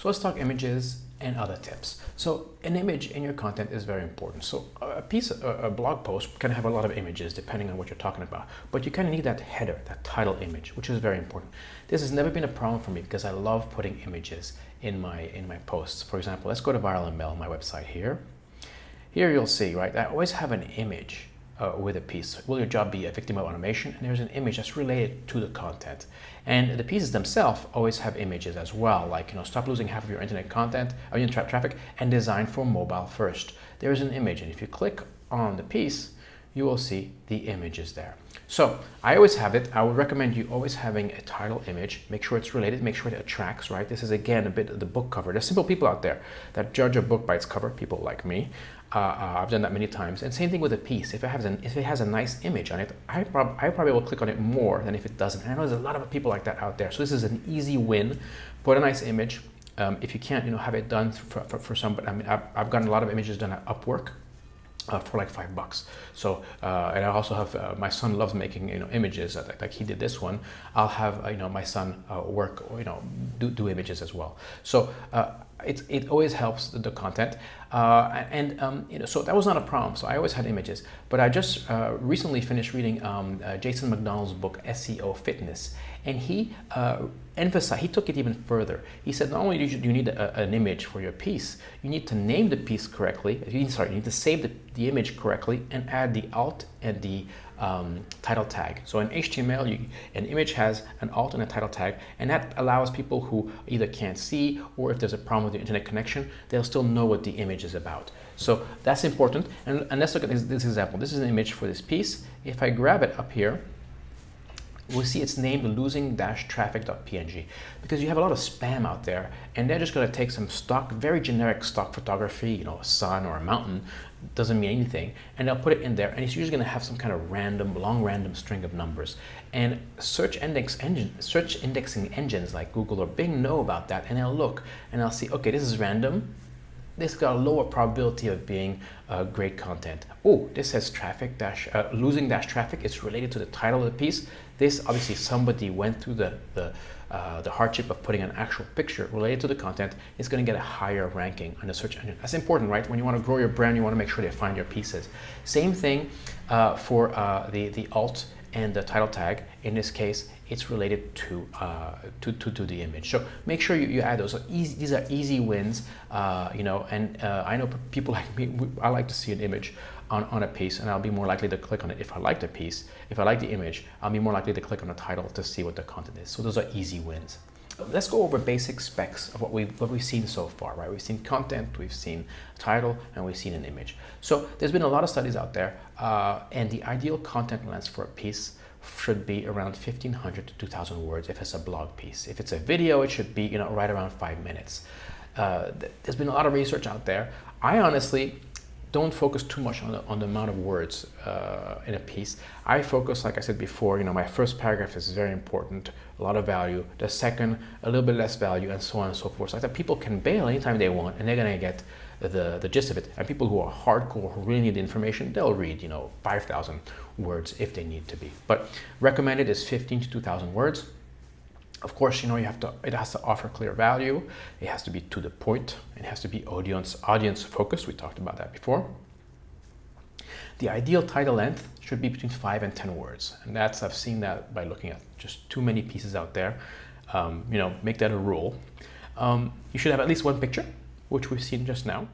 So let's talk images and other tips. So an image in your content is very important. So a blog post can have a lot of images depending on what you're talking about, but you kind of need that header, that title image, which is very important. This has never been a problem for me because I love putting images in my posts. For example, let's go to Viral ML on my website here. Here you'll see, right, I always have an image with a piece. Will your job be a victim of automation? And there's an image that's related to the content. And the pieces themselves always have images as well, like, stop losing half of your internet content, or internet traffic, and design for mobile first. There's an image, and if you click on the piece, you will see the images there. So I always have it. I would recommend you always having a title image. Make sure it's related, make sure it attracts, right? This is again a bit of the book cover. There's simple people out there that judge a book by its cover, people like me. I've done that many times. And same thing with a piece. If it has a nice image on it, I probably will click on it more than if it doesn't. And I know there's a lot of people like that out there. So this is an easy win. Put a nice image. If you can't, have it done for somebody. I mean, I've gotten a lot of images done at Upwork. For like $5. So, and I also have, my son loves making, images, like he did this one. I'll have, my son work, do images as well. So it always helps the content. So that was not a problem. So I always had images, but I just recently finished reading Jason McDonald's book, SEO Fitness. And he emphasized, he took it even further. He said, not only do you need an image for your piece, you need to name the piece correctly. You need to save the image correctly and add the alt and the title tag. So in HTML, an image has an alt and a title tag, and that allows people who either can't see or if there's a problem with the internet connection, they'll still know what the image is about. So that's important. And let's look at this example. This is an image for this piece. If I grab it up here, we'll see it's named losing-traffic.png because you have a lot of spam out there, and they're just going to take some stock, very generic stock photography, a sun or a mountain, doesn't mean anything, and they'll put it in there, and it's usually going to have some kind of long random string of numbers. And search indexing engines like Google or Bing know about that, and they'll look and they'll see, okay, this is random. This got a lower probability of being great content. Oh, this says losing-traffic. It's related to the title of the piece. This, obviously, somebody went through the hardship of putting an actual picture related to the content. It's going to get a higher ranking on the search engine. That's important, right? When you want to grow your brand, you want to make sure they find your pieces. Same thing for the alt and the title tag. In this case, it's related to the image. So make sure you add those. So these are easy wins, and I know people like me, I like to see an image on a piece, and I'll be more likely to click on it if I like the piece. If I like the image, I'll be more likely to click on the title to see what the content is. So those are easy wins. Let's go over basic specs of what we've seen so far, right? We've seen content, we've seen title, and we've seen an image. So there's been a lot of studies out there, and the ideal content length for a piece should be around 1,500 to 2,000 words if it's a blog piece. If it's a video, it should be right around 5 minutes. There's been a lot of research out there. I honestly don't focus too much on the amount of words in a piece. I focus, like I said before, my first paragraph is very important, a lot of value. The second, a little bit less value, and so on and so forth. So I thought people can bail anytime they want, and they're gonna get the gist of it. And people who are hardcore, who really need the information, they'll read 5,000 words if they need to be. But recommended is 15 to 2,000 words. Of course, it has to offer clear value. It has to be to the point. It has to be audience focused. We talked about that before. The ideal title length should be between 5 and 10 words. And I've seen that by looking at just too many pieces out there. Make that a rule. You should have at least one picture, which we've seen just now.